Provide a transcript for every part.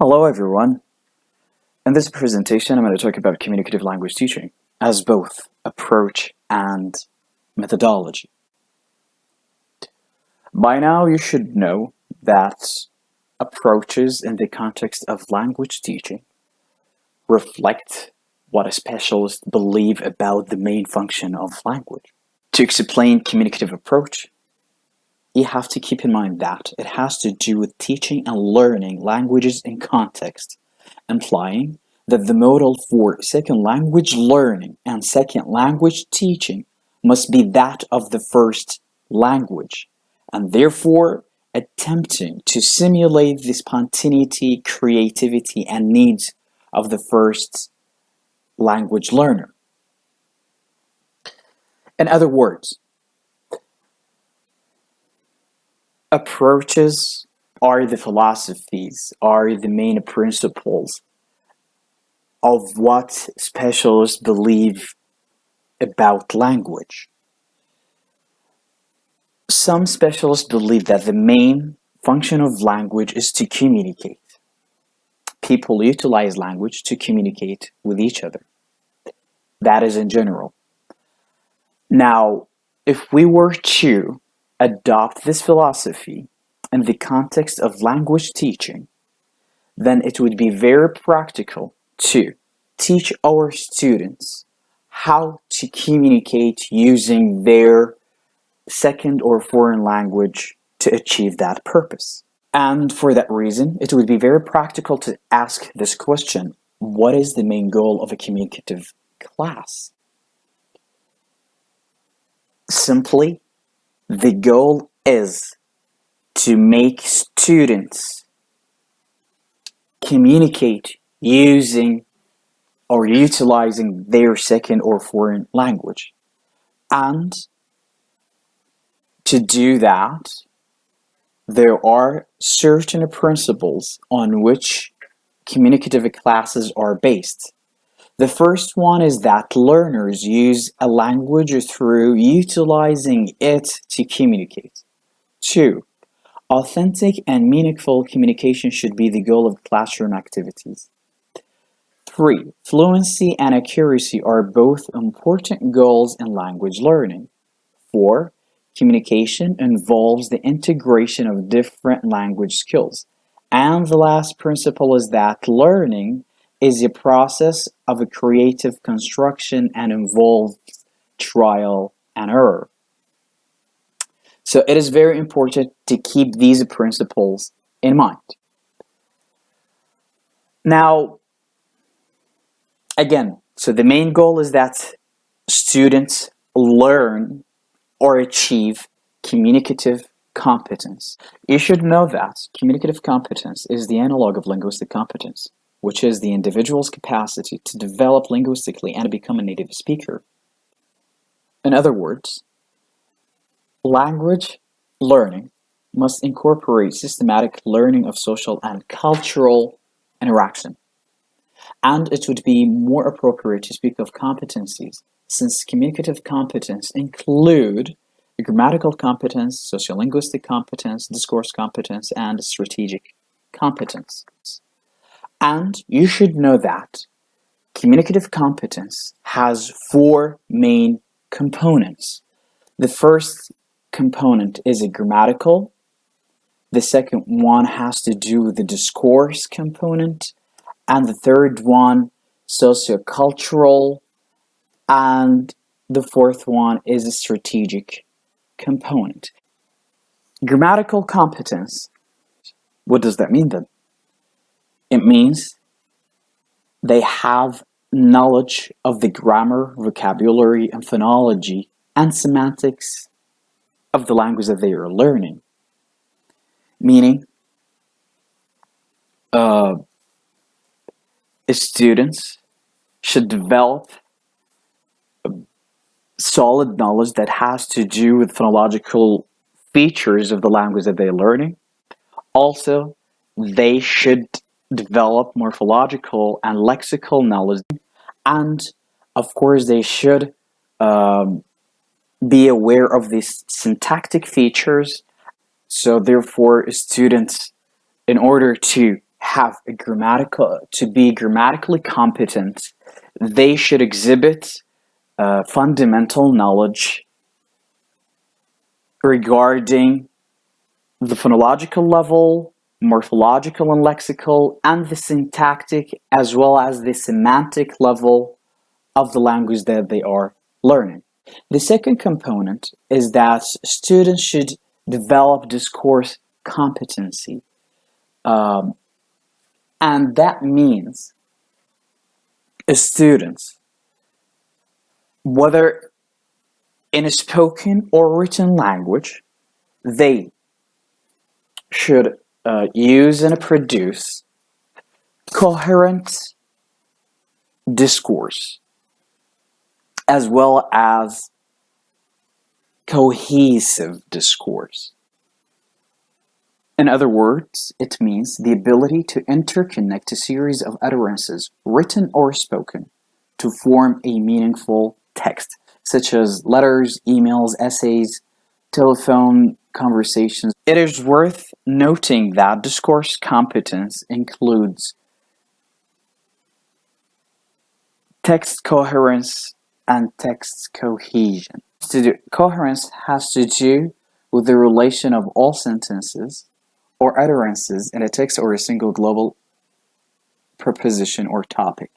Hello everyone. In this presentation, I'm going to talk about communicative language teaching as both approach and methodology. By now, you should know that approaches in the context of language teaching reflect what a specialist believes about the main function of language. To explain communicative approach, you have to keep in mind that it has to do with teaching and learning languages in context, implying that the model for second language learning and second language teaching must be that of the first language, and therefore attempting to simulate the spontaneity, creativity, and needs of the first language learner. In other words, approaches are the philosophies, are the main principles of what specialists believe about language. Some specialists believe that the main function of language is to communicate. People utilize language to communicate with each other. That is in general. Now, if we were to adopt this philosophy in the context of language teaching, then it would be very practical to teach our students how to communicate using their second or foreign language to achieve that purpose. And for that reason, it would be very practical to ask this question: what is the main goal of a communicative class? Simply, the goal is to make students communicate using or utilizing their second or foreign language. And to do that, there are certain principles on which communicative classes are based. The first one is that learners use a language through utilizing it to communicate. 2. Authentic and meaningful communication should be the goal of classroom activities. 3. Fluency and accuracy are both important goals in language learning. 4. Communication involves the integration of different language skills. And the last principle is that learning is a process of a creative construction and involves trial and error. So it is very important to keep these principles in mind. Now, again, so the main goal is that students learn or achieve communicative competence. You should know that communicative competence is the analog of linguistic competence, which is the individual's capacity to develop linguistically and become a native speaker. In other words, language learning must incorporate systematic learning of social and cultural interaction. And it would be more appropriate to speak of competencies, since communicative competence include grammatical competence, sociolinguistic competence, discourse competence, and strategic competence. And you should know that communicative competence has 4 main components. The first component is a grammatical. The second one has to do with the discourse component. And the third one, socio-cultural. And the fourth one is a strategic component. Grammatical competence, what does that mean then? It means they have knowledge of the grammar, vocabulary, and phonology and semantics of the language that they are learning. Meaning, students should develop solid knowledge that has to do with phonological features of the language that they're learning. Also, they should develop morphological and lexical knowledge, and of course they should be aware of these syntactic features. So therefore, students, in order to be grammatically competent, they should exhibit fundamental knowledge regarding the phonological level, morphological and lexical, and the syntactic as well as the semantic level of the language that they are learning. The second component is that students should develop discourse competency. And that means students, whether in a spoken or written language, they should use and produce coherent discourse as well as cohesive discourse. In other words, it means the ability to interconnect a series of utterances, written or spoken, to form a meaningful text, such as letters, emails, essays, telephone conversations. It is worth noting that discourse competence includes text coherence and text cohesion. Coherence has to do with the relation of all sentences or utterances in a text or a single global preposition or topic.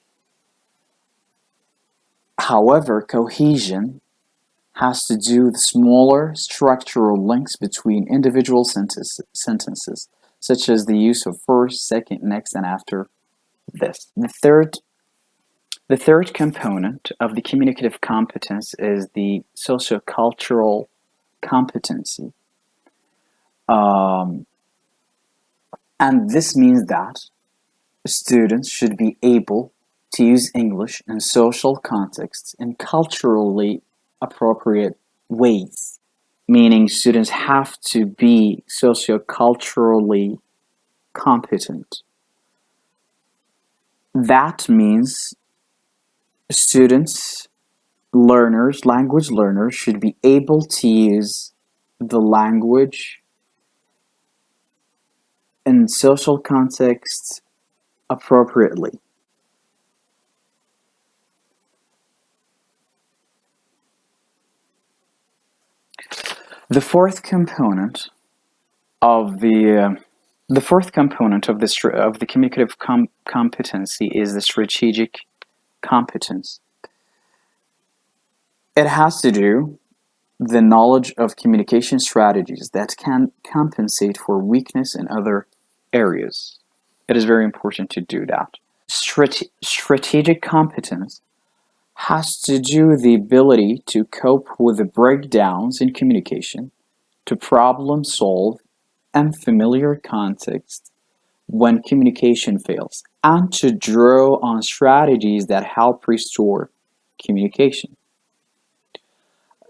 However, cohesion has to do with smaller structural links between individual sentences, such as the use of first, second, next, and after this. The third component of the communicative competence is the socio-cultural competency. And this means that students should be able to use English in social contexts in culturally appropriate ways, meaning students have to be socio-culturally competent. That means students, language learners, should be able to use the language in social contexts appropriately. The fourth component of the communicative competency is the strategic competence. It has to do the knowledge of communication strategies that can compensate for weakness in other areas. It is very important to do that. Strategic competence has to do with the ability to cope with the breakdowns in communication, to problem solve unfamiliar contexts when communication fails, and to draw on strategies that help restore communication.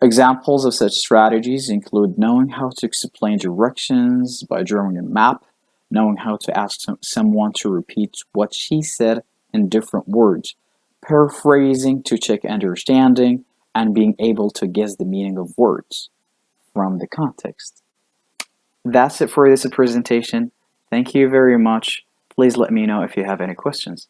Examples of such strategies include knowing how to explain directions by drawing a map, knowing how to ask someone to repeat what she said in different words, paraphrasing to check understanding, and being able to guess the meaning of words from the context. That's it for this presentation. Thank you very much. Please let me know if you have any questions.